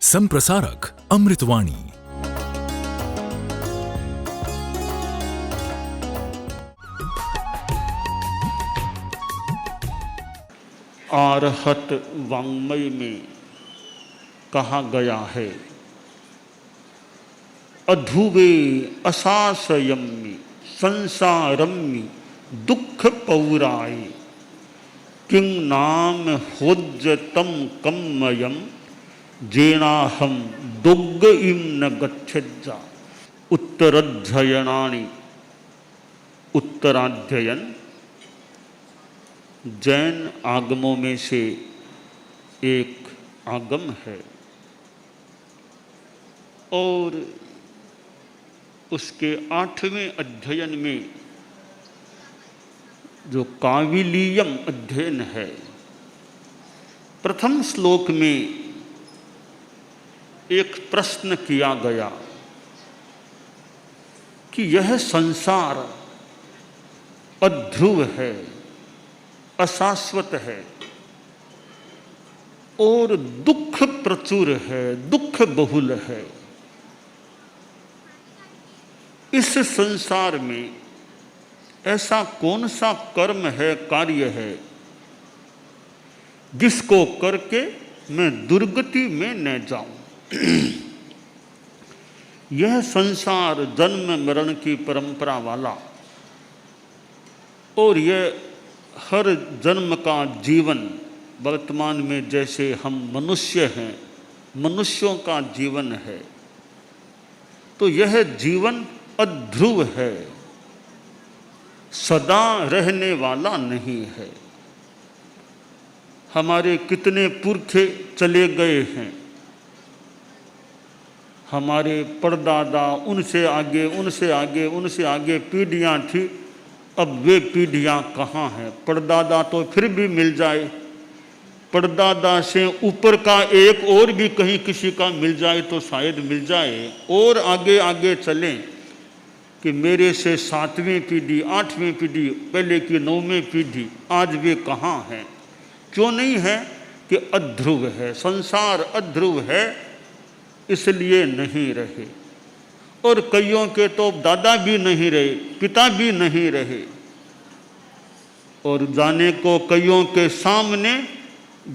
संप्रसारक अमृतवाणी। आरहत वाङ्मय में कहा गया है, अधुवे असासयम्मि संसारम्मि दुख पौराय किं नाम होज्जतं कम्मयं जेनाहम दुग्ग इम न गच्छेज्जा। उत्तराध्ययनानि, उत्तराध्ययन जैन आगमों में से एक आगम है और उसके 8वें अध्ययन में जो काविलीयम अध्ययन है, प्रथम श्लोक में एक प्रश्न किया गया कि यह संसार अध्रुव है, अशाश्वत है और दुख प्रचुर है, दुख बहुल है। इस संसार में ऐसा कौन सा कर्म है, कार्य है, जिसको करके मैं दुर्गति में न जाऊं। यह संसार जन्म मरण की परंपरा वाला और यह हर जन्म का जीवन, वर्तमान में जैसे हम मनुष्य हैं, मनुष्यों का जीवन है, तो यह जीवन अध्रुव है, सदा रहने वाला नहीं है। हमारे कितने पुरखे चले गए हैं, हमारे परदादा, उनसे आगे उनसे आगे उनसे आगे पीढ़ियाँ थी, अब वे पीढ़ियाँ कहाँ हैं। परदादा तो फिर भी मिल जाए, परदादा से ऊपर का एक और भी कहीं किसी का मिल जाए तो शायद मिल जाए। और आगे आगे चलें कि मेरे से 7वीं पीढ़ी, 8वीं पीढ़ी, पहले की 9वीं पीढ़ी, आज वे कहाँ हैं। क्यों नहीं है कि अध्रुव है, संसार अध्रुव है, इसलिए नहीं रहे। और कईयों के तो दादा भी नहीं रहे, पिता भी नहीं रहे, और जाने को कईयों के सामने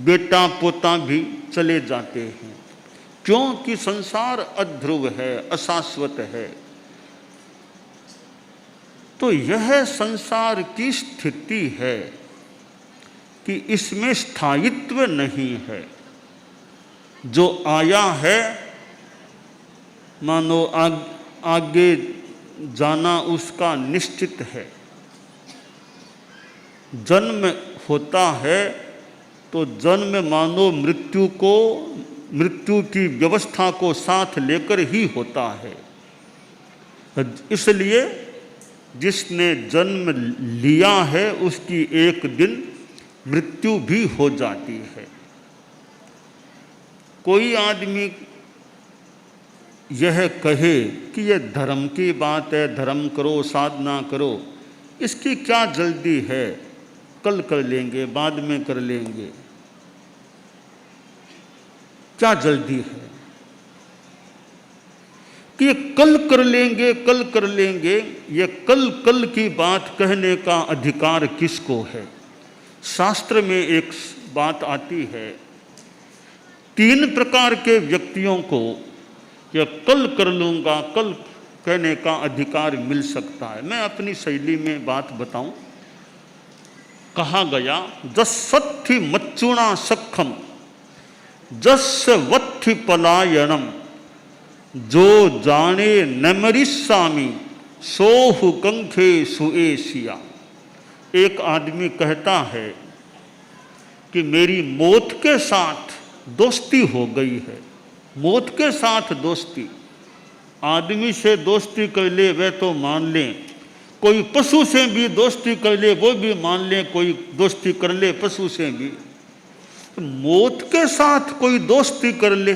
बेटा पोता भी चले जाते हैं। क्योंकि संसार अध्रुव है, अशाश्वत है। तो यह संसार की स्थिति है कि इसमें स्थायित्व नहीं है। जो आया है, मानो आगे जाना उसका निश्चित है। जन्म होता है तो जन्म मानो मृत्यु की व्यवस्था को साथ लेकर ही होता है। इसलिए जिसने जन्म लिया है उसकी एक दिन मृत्यु भी हो जाती है। कोई आदमी यह कहे कि यह धर्म की बात है, धर्म करो, साधना करो, इसकी क्या जल्दी है, कल कर लेंगे, बाद में कर लेंगे, क्या जल्दी है। कि ये कल कर लेंगे, कल कर लेंगे, ये कल कल की बात कहने का अधिकार किसको है। शास्त्र में एक बात आती है, 3 प्रकार के व्यक्तियों को यह कल कर लूँगा, कल कहने का अधिकार मिल सकता है। मैं अपनी शैली में बात बताऊं। कहा गया, जस्वत्थि मच्चुणा सखम जस्य वत्थि पलायनम जो जाने न मरिष्यामि सोहु कंखे सुएशिया। एक आदमी कहता है कि मेरी मौत के साथ दोस्ती हो गई है। मौत के साथ दोस्ती, आदमी से दोस्ती कर ले वह तो मान लें, कोई पशु से भी दोस्ती कर ले वो भी मान लें, कोई दोस्ती कर ले पशु से भी। मौत के साथ कोई दोस्ती कर ले।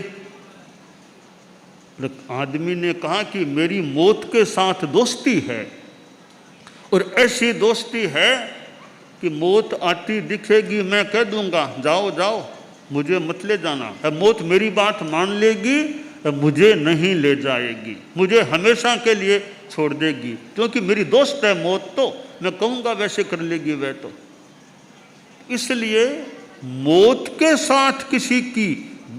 आदमी ने कहा कि मेरी मौत के साथ दोस्ती है, और ऐसी दोस्ती है कि मौत आती दिखेगी मैं कह दूंगा जाओ जाओ, मुझे मत ले जाना। अब मौत मेरी बात मान लेगी, मुझे नहीं ले जाएगी, मुझे हमेशा के लिए छोड़ देगी, क्योंकि मेरी दोस्त है मौत, तो मैं कहूँगा वैसे कर लेगी वह तो। इसलिए मौत के साथ किसी की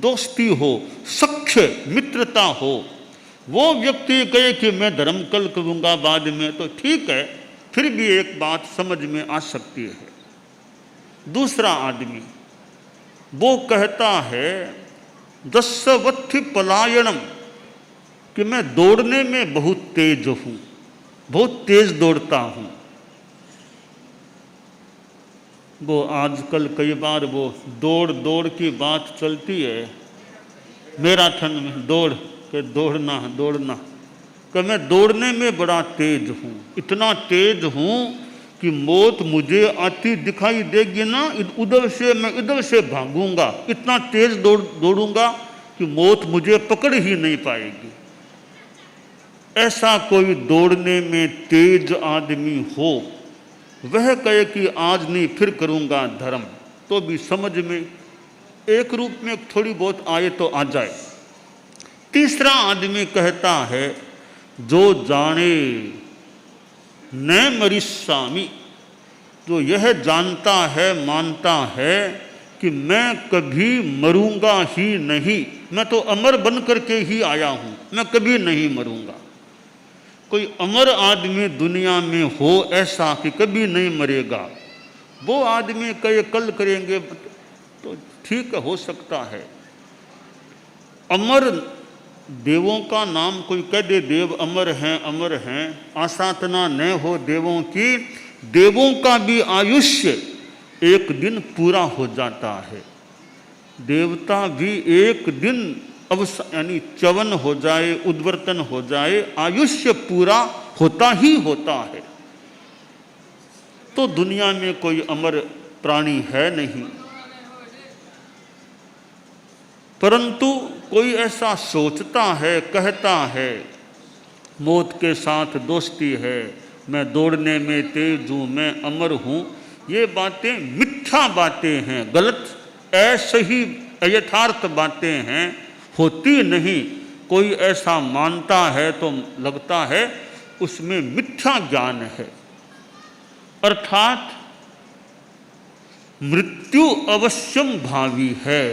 दोस्ती हो, सख्य मित्रता हो, वो व्यक्ति कहे कि मैं धर्म कल करूँगा बाद में, तो ठीक है, फिर भी एक बात समझ में आ सकती है। दूसरा आदमी वो कहता है दस्सवत्थि पलायनम, कि मैं दौड़ने में बहुत तेज हूँ, बहुत तेज दौड़ता हूँ। वो आजकल कई बार वो दौड़ दौड़ की बात चलती है, मैराथन में दौड़ के दौड़ना दौड़ना, कि मैं दौड़ने में बड़ा तेज हूँ, इतना तेज हूँ कि मौत मुझे आती दिखाई देगी ना, उधर से मैं इधर से भागूंगा, इतना तेज दौड़ूंगा कि मौत मुझे पकड़ ही नहीं पाएगी। ऐसा कोई दौड़ने में तेज आदमी हो, वह कहे कि आज नहीं फिर करूंगा धर्म, तो भी समझ में एक रूप में थोड़ी बहुत आए तो आ जाए। तीसरा आदमी कहता है जो जाने न मरिष्यामि, जो यह जानता है मानता है कि मैं कभी मरूंगा ही नहीं, मैं तो अमर बन करके ही आया हूँ, मैं कभी नहीं मरूंगा। कोई अमर आदमी दुनिया में हो ऐसा कि कभी नहीं मरेगा, वो आदमी कहे कल करेंगे तो ठीक हो सकता है। अमर देवों का नाम कोई कह दे देव अमर हैं अमर हैं, आसातना न हो देवों की, देवों का भी आयुष्य एक दिन पूरा हो जाता है। देवता भी एक दिन यानी च्यवन हो जाए, उद्वर्तन हो जाए, आयुष्य पूरा होता ही होता है। तो दुनिया में कोई अमर प्राणी है नहीं, परंतु कोई ऐसा सोचता है, कहता है मौत के साथ दोस्ती है, मैं दौड़ने में तेज हूँ, मैं अमर हूँ, ये बातें मिथ्या बातें हैं, गलत असही यथार्थ बातें हैं, होती नहीं। कोई ऐसा मानता है तो लगता है उसमें मिथ्या ज्ञान है। अर्थात मृत्यु अवश्यम भावी है।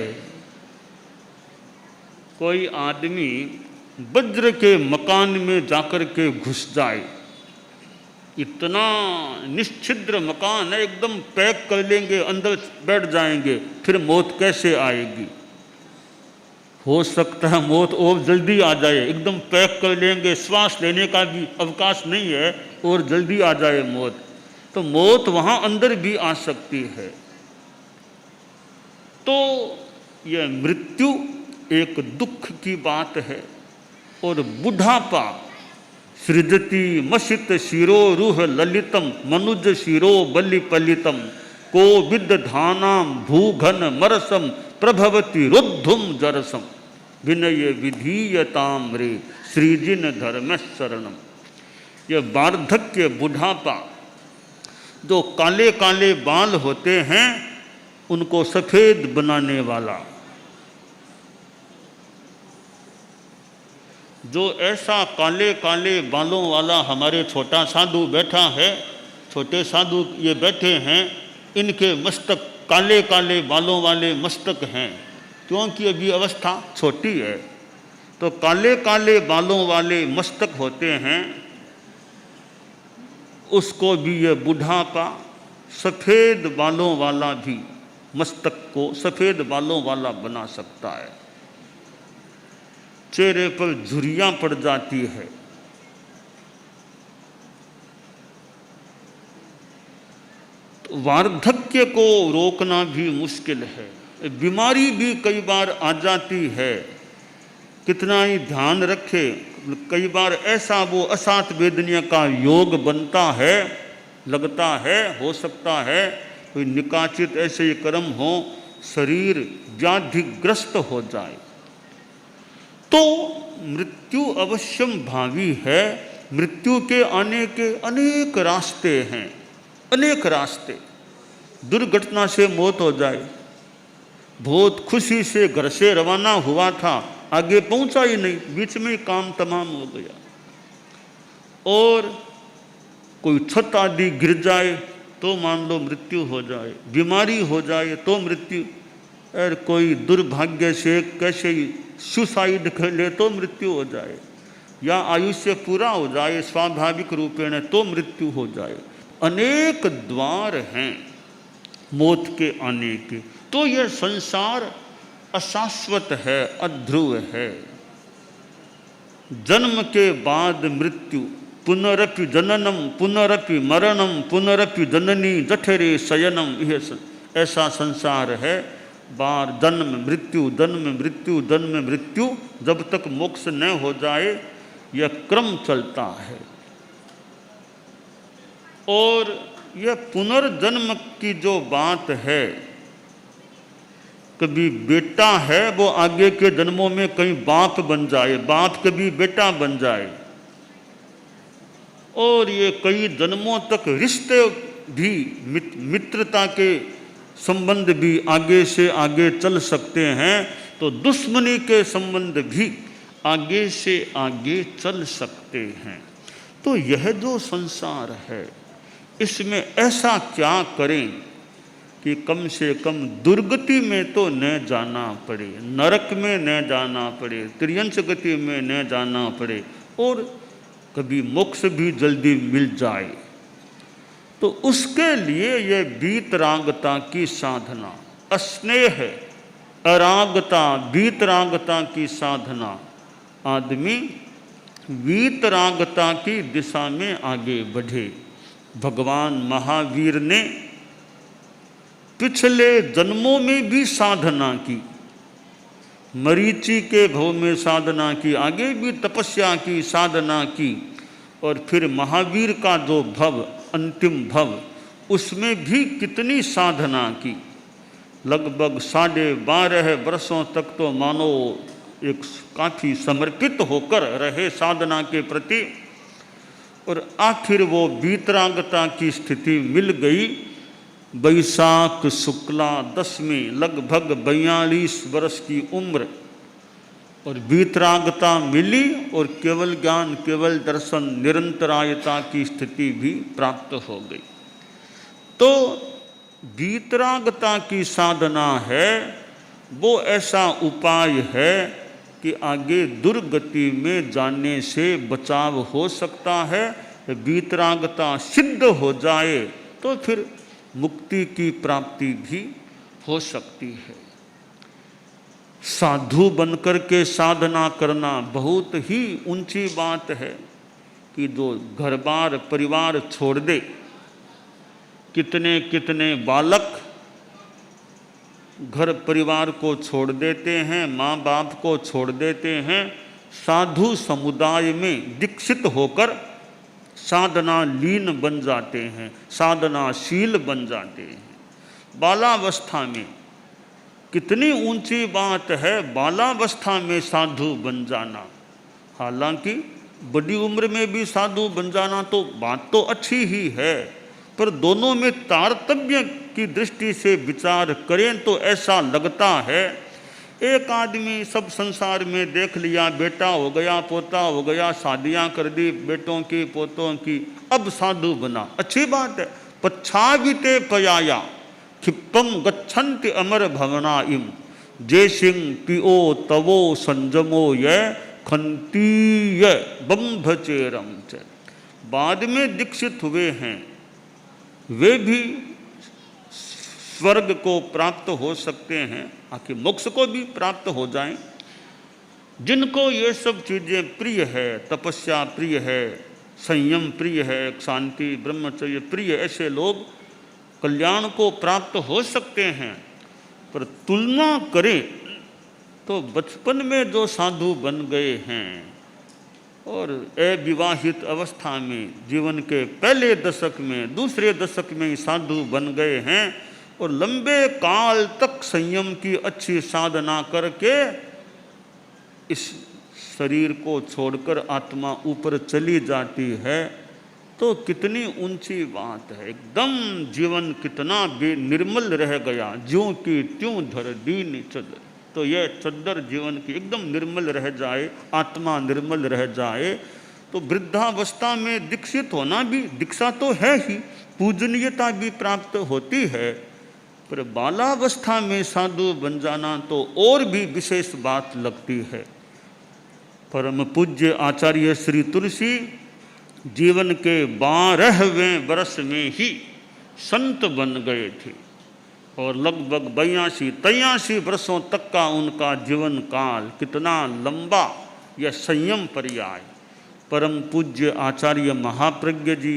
कोई आदमी वज्र के मकान में जाकर के घुस जाए, इतना निश्चिद्र मकान है, एकदम पैक कर लेंगे, अंदर बैठ जाएंगे, फिर मौत कैसे आएगी? हो सकता है मौत और जल्दी आ जाए, एकदम पैक कर लेंगे, श्वास लेने का भी अवकाश नहीं है और जल्दी आ जाए मौत, तो मौत वहाँ अंदर भी आ सकती है। तो यह मृत्यु एक दुख की बात है। और बुढ़ापा सृजति मसित शिरो रूह ललितम मनुज शिरो बलि पलितम को विद धानाम भूघन मरसम प्रभवति रुद्धुम जरसम विनय विधीयताम रे श्रीजिन धर्म शरणम। यह वार्धक्य बुढ़ापा, जो काले काले बाल होते हैं उनको सफ़ेद बनाने वाला, जो ऐसा काले काले बालों वाला हमारे छोटा साधु बैठा है, छोटे साधु ये बैठे हैं, इनके मस्तक काले काले बालों वाले मस्तक हैं, क्योंकि अभी अवस्था छोटी है। तो काले काले बालों वाले मस्तक होते हैं, उसको भी ये बुढ़ापा सफ़ेद बालों वाला भी मस्तक को सफ़ेद बालों वाला बना सकता है। चेहरे पर झुर्रियाँ पड़ जाती है, तो वार्धक्य को रोकना भी मुश्किल है। बीमारी भी कई बार आ जाती है, कितना ही ध्यान रखे, कई बार ऐसा वो असात वेदनीय का योग बनता है, लगता है हो सकता है कोई निकाचित ऐसे कर्म हो, शरीर व्याधिग्रस्त हो जाए। तो मृत्यु अवश्यम भावी है। मृत्यु के आने के अनेक रास्ते हैं, अनेक रास्ते। दुर्घटना से मौत हो जाए, बहुत खुशी से घर से रवाना हुआ था, आगे पहुंचा ही नहीं, बीच में ही काम तमाम हो गया। और कोई छत आदि गिर जाए तो मान लो मृत्यु हो जाए, बीमारी हो जाए तो मृत्यु, और कोई दुर्भाग्य से कैसे सुसाइड कर ले तो मृत्यु हो जाए, या आयुष्य पूरा हो जाए स्वाभाविक रूपेण तो मृत्यु हो जाए। अनेक द्वार हैं मौत के आने के। तो यह संसार अशाश्वत है, अध्रुव है। जन्म के बाद मृत्यु, पुनरपि जननम पुनरपि मरणम पुनरपि जननी जठरे शयनम, यह ऐसा संसार है। बार जन्म मृत्यु, जन्म मृत्यु, जन्म मृत्यु, जब तक मोक्ष न हो जाए यह क्रम चलता है। और यह पुनर्जन्म की जो बात है, कभी बेटा है वो आगे के जन्मों में कहीं बाप बन जाए, बाप कभी बेटा बन जाए, और ये कई जन्मों तक रिश्ते भी, मित्रता के संबंध भी आगे से आगे चल सकते हैं, तो दुश्मनी के संबंध भी आगे से आगे चल सकते हैं। तो यह जो संसार है, इसमें ऐसा क्या करें कि कम से कम दुर्गति में तो न जाना पड़े, नरक में न जाना पड़े, त्रियंश गति में न जाना पड़े, और कभी मोक्ष भी जल्दी मिल जाए। तो उसके लिए ये वीतरागता की साधना, स्नेह, अरागता, वीतरागता की साधना, आदमी वीतरागता की दिशा में आगे बढ़े। भगवान महावीर ने पिछले जन्मों में भी साधना की, मरीचि के भव में साधना की, आगे भी तपस्या की, साधना की, और फिर महावीर का जो भव, अंतिम भव, उसमें भी कितनी साधना की। लगभग 12.5 वर्षों तक तो मानो एक काफ़ी समर्पित होकर रहे साधना के प्रति, और आखिर वो वीतरागता की स्थिति मिल गई। बैसाख शुक्ला दशमी, लगभग 42 वर्ष की उम्र, और वीतरागता मिली, और केवल ज्ञान, केवल दर्शन, निरंतरायता की स्थिति भी प्राप्त हो गई। तो वीतरागता की साधना है, वो ऐसा उपाय है कि आगे दुर्गति में जाने से बचाव हो सकता है। वीतरागता सिद्ध हो जाए तो फिर मुक्ति की प्राप्ति भी हो सकती है। साधु बनकर के साधना करना बहुत ही ऊंची बात है कि जो घर बार परिवार छोड़ दे। कितने कितने बालक घर परिवार को छोड़ देते हैं, माँ बाप को छोड़ देते हैं, साधु समुदाय में दीक्षित होकर साधना लीन बन जाते हैं, साधनाशील बन जाते हैं। बालावस्था में कितनी ऊंची बात है, बालावस्था में साधु बन जाना। हालांकि बड़ी उम्र में भी साधु बन जाना तो बात तो अच्छी ही है, पर दोनों में तारतम्य की दृष्टि से विचार करें तो ऐसा लगता है, एक आदमी सब संसार में देख लिया, बेटा हो गया, पोता हो गया, शादियां कर दी बेटों की, पोतों की, अब साधु बना, अच्छी बात है। पच्छाविते पयाया क्षिप्तम गच्छन्ति अमर भवना इम, जय सिंह पिओ तवो संजमो ये खंतीय बंभचेरम च। बाद में दीक्षित हुए हैं वे भी स्वर्ग को प्राप्त हो सकते हैं, आखिर मोक्ष को भी प्राप्त हो जाएं। जिनको ये सब चीज़ें प्रिय है, तपस्या प्रिय है, संयम प्रिय है, शांति ब्रह्मचर्य प्रिय, ऐसे लोग कल्याण को प्राप्त हो सकते हैं। पर तुलना करें तो बचपन में जो साधु बन गए हैं और अविवाहित अवस्था में, जीवन के पहले दशक में, दूसरे दशक में ही साधु बन गए हैं और लंबे काल तक संयम की अच्छी साधना करके इस शरीर को छोड़कर आत्मा ऊपर चली जाती है, तो कितनी ऊंची बात है। एकदम जीवन कितना निर्मल रह गया, ज्यों की त्यों धर दीन चदर। तो यह चद्दर जीवन की एकदम निर्मल रह जाए, आत्मा निर्मल रह जाए, तो वृद्धावस्था में दीक्षित होना भी, दीक्षा तो है ही, पूजनीयता भी प्राप्त होती है, पर बालावस्था में साधु बन जाना तो और भी विशेष बात लगती है। परम पूज्य आचार्य श्री तुलसी जीवन के 12वें वर्ष में ही संत बन गए थे और लगभग 82-83 वर्षों तक का उनका जीवन काल कितना लंबा, यह संयम पर्याय। परम पूज्य आचार्य महाप्रज्ञ जी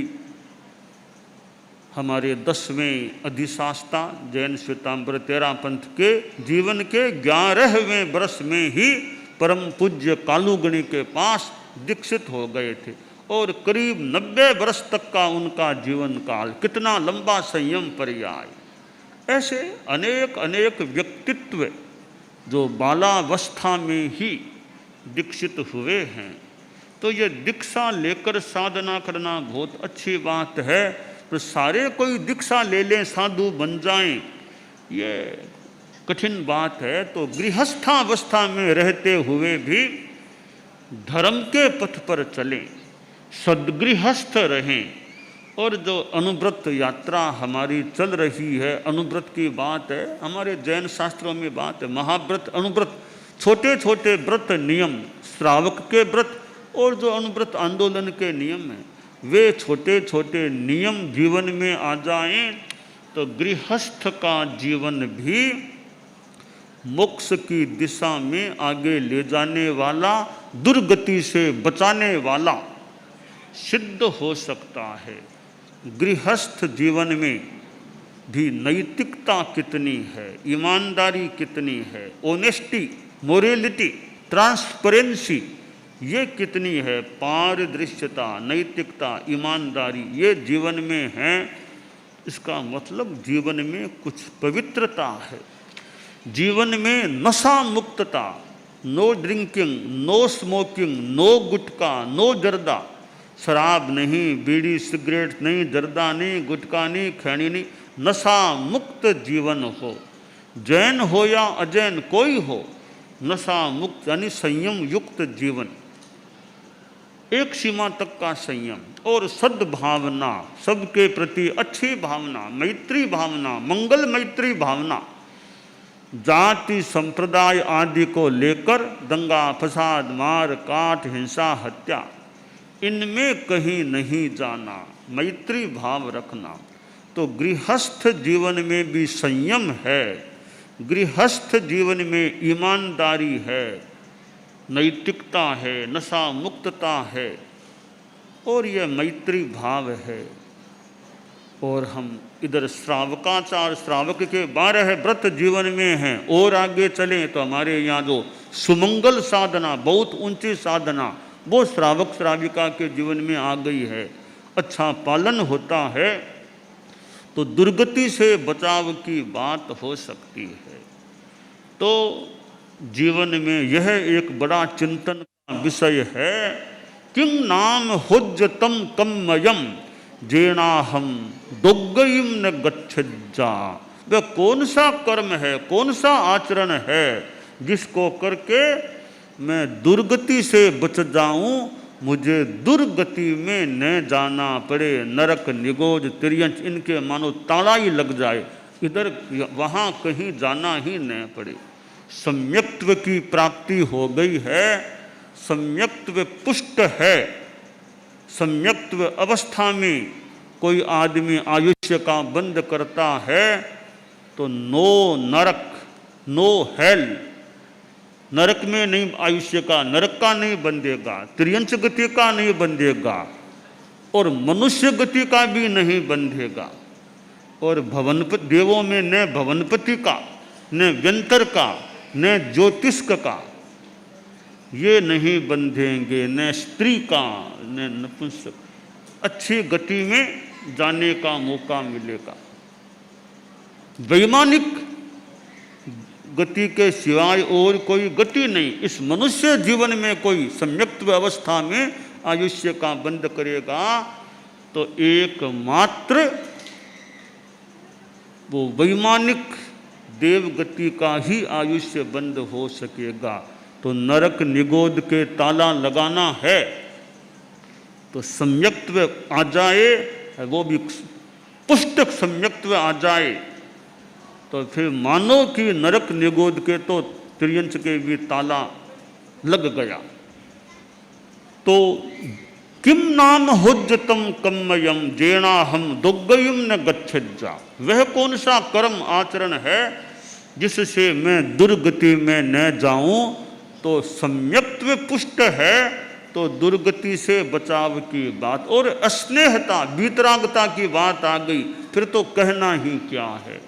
हमारे 10वें अधिशास्ता जैन श्वेतांबर तेरा पंथ के जीवन के 11वें वर्ष में ही परम पूज्य कालूगणी के पास दीक्षित हो गए थे और करीब 90 वर्ष तक का उनका जीवन काल, कितना लंबा संयम पर्याय। ऐसे अनेक अनेक व्यक्तित्व जो बालावस्था में ही दीक्षित हुए हैं। तो ये दीक्षा लेकर साधना करना बहुत अच्छी बात है, पर सारे कोई दीक्षा ले लें साधु बन जाएं, ये कठिन बात है। तो गृहस्थावस्था में रहते हुए भी धर्म के पथ पर चलें, सद्गृहस्थ रहें। और जो अनुव्रत यात्रा हमारी चल रही है, अनुव्रत की बात है, हमारे जैन शास्त्रों में बात है, महाव्रत अनुव्रत, छोटे छोटे व्रत नियम, श्रावक के व्रत और जो अनुव्रत आंदोलन के नियम हैं, वे छोटे छोटे नियम जीवन में आ जाएं तो गृहस्थ का जीवन भी मोक्ष की दिशा में आगे ले जाने वाला, दुर्गति से बचाने वाला सिद्ध हो सकता है। गृहस्थ जीवन में भी नैतिकता कितनी है, ईमानदारी कितनी है, ऑनेस्टी, मोरेलिटी, ट्रांसपेरेंसी, ये कितनी है, पारदृश्यता, नैतिकता, ईमानदारी, ये जीवन में है। इसका मतलब जीवन में कुछ पवित्रता है, जीवन में नशा मुक्तता, no drinking, no smoking, no gutkha, no zarda, शराब नहीं, बीड़ी सिगरेट नहीं, जर्दा नहीं, गुटखा नहीं, खैनी नहीं, नशा मुक्त जीवन हो। जैन हो या अजैन कोई हो, नशा मुक्त यानी संयम युक्त जीवन, एक सीमा तक का संयम और सद्भावना, सबके प्रति अच्छी भावना, मैत्री भावना, मंगल मैत्री भावना। जाति संप्रदाय आदि को लेकर दंगा फसाद, मार काट, हिंसा, हत्या, इनमें कहीं नहीं जाना, मैत्री भाव रखना। तो गृहस्थ जीवन में भी संयम है, गृहस्थ जीवन में ईमानदारी है, नैतिकता है, नशा मुक्तता है और यह मैत्री भाव है। और हम इधर श्रावकाचार, श्रावक के 12 व्रत जीवन में हैं, और आगे चलें तो हमारे यहाँ जो सुमंगल साधना, बहुत ऊंची साधना, वो श्रावक श्राविका के जीवन में आ गई है। अच्छा पालन होता है तो दुर्गति से बचाव की बात हो सकती है। तो जीवन में यह एक बड़ा चिंतन का विषय है। किं नाम हुज्जतम कम्मयम जेनाहम दोग्गयिम न गच्छज्जा। वह कौन सा कर्म है, कौन सा आचरण है जिसको करके मैं दुर्गति से बच जाऊं, मुझे दुर्गति में न जाना पड़े, नरक निगोज तिर्यंच इनके मानो ताला ही लग जाए, इधर वहाँ कहीं जाना ही न पड़े। सम्यक्त्व की प्राप्ति हो गई है, सम्यक्त्व पुष्ट है। सम्यक्त्व अवस्था में कोई आदमी आयुष्य का बंद करता है तो नो नरक, नो हेल, नरक में नहीं, आयुष्य का नरक का नहीं बंधेगा, त्रियंश गति का नहीं बंधेगा और मनुष्य गति का भी नहीं बंधेगा। और भवनपति, देवों में न भवनपति का, न व्यंतर का, न ज्योतिष्क का, ये नहीं बंधेंगे, न स्त्री का, न नपुंसक। अच्छी गति में जाने का मौका मिलेगा। वैमानिक गति के सिवाय और कोई गति नहीं। इस मनुष्य जीवन में कोई सम्यक्त्व अवस्था में आयुष्य का बंद करेगा तो एकमात्र वो वैमानिक देवगति का ही आयुष्य बंद हो सकेगा। तो नरक निगोद के ताला लगाना है तो सम्यक्त्व आ जाए, वो भी पुस्तक सम्यक्त्व आ जाए, तो फिर मानो कि नरक निगोद के तो त्रियंच के भी ताला लग गया। तो किम नाम हुज्जतम कम्मयम जेणाहम दुग्गयम न गच्छज्जा, वह कौन सा कर्म आचरण है जिससे मैं दुर्गति में न जाऊं। तो सम्यक्त्व पुष्ट है तो दुर्गति से बचाव की बात, और अस्नेहता वीतरागता की बात आ गई, फिर तो कहना ही क्या है।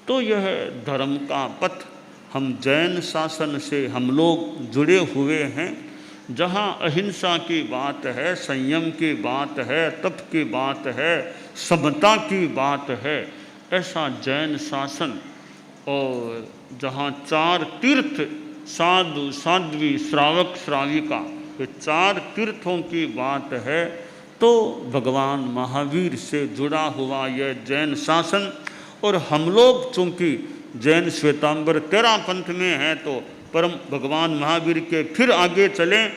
तो यह धर्म का पथ, हम जैन शासन से हम लोग जुड़े हुए हैं, जहाँ अहिंसा की बात है, संयम की बात है, तप की बात है, समता की बात है, ऐसा जैन शासन। और जहाँ 4 तीर्थ, साधु साध्वी श्रावक श्राविका, ये 4 तीर्थों की बात है, तो भगवान महावीर से जुड़ा हुआ यह जैन शासन। और हम लोग चूँकि जैन श्वेतांबर 13 पंथ में हैं, तो परम भगवान महावीर के फिर आगे चलें,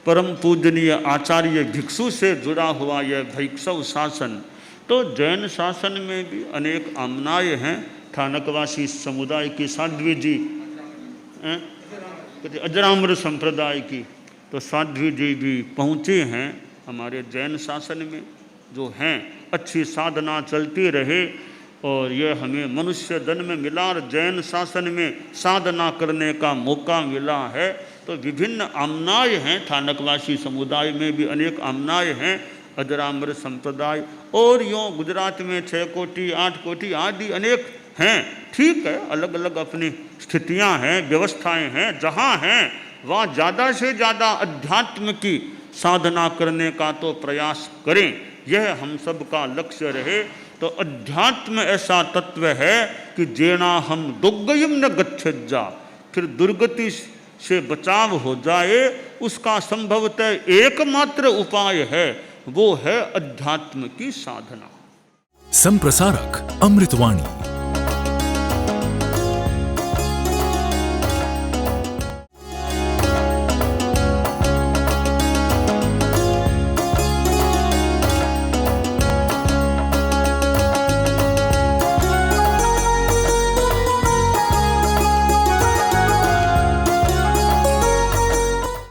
परम पूजनीय आचार्य भिक्षु से जुड़ा हुआ यह भैक्षव शासन। तो जैन शासन में भी अनेक आमनाएँ हैं। थानकवासी समुदाय की साध्वी जी, अजराम्र संप्रदाय की, तो साध्वी जी भी पहुँचे हैं हमारे जैन शासन में, जो हैं अच्छी साधना चलती रहे। और यह हमें मनुष्य जन्म में मिला और जैन शासन में साधना करने का मौका मिला है। तो विभिन्न आमनाएँ हैं, थानकवासी समुदाय में भी अनेक आमनाएँ हैं, अजराम्र संप्रदाय, और यूँ गुजरात में 6 कोटि 8 कोटि आदि अनेक हैं। ठीक है, अलग अलग अपनी स्थितियां हैं, व्यवस्थाएं हैं। जहाँ हैं वहाँ ज़्यादा से ज़्यादा अध्यात्म की साधना करने का तो प्रयास करें, यह हम सब का लक्ष्य रहे। तो अध्यात्म ऐसा तत्व है कि जेना हम दुर्गयम न गच्छज्जा, फिर दुर्गति से बचाव हो जाए, उसका संभवतः एकमात्र उपाय है, वो है अध्यात्म की साधना। संप्रसारक अमृतवाणी।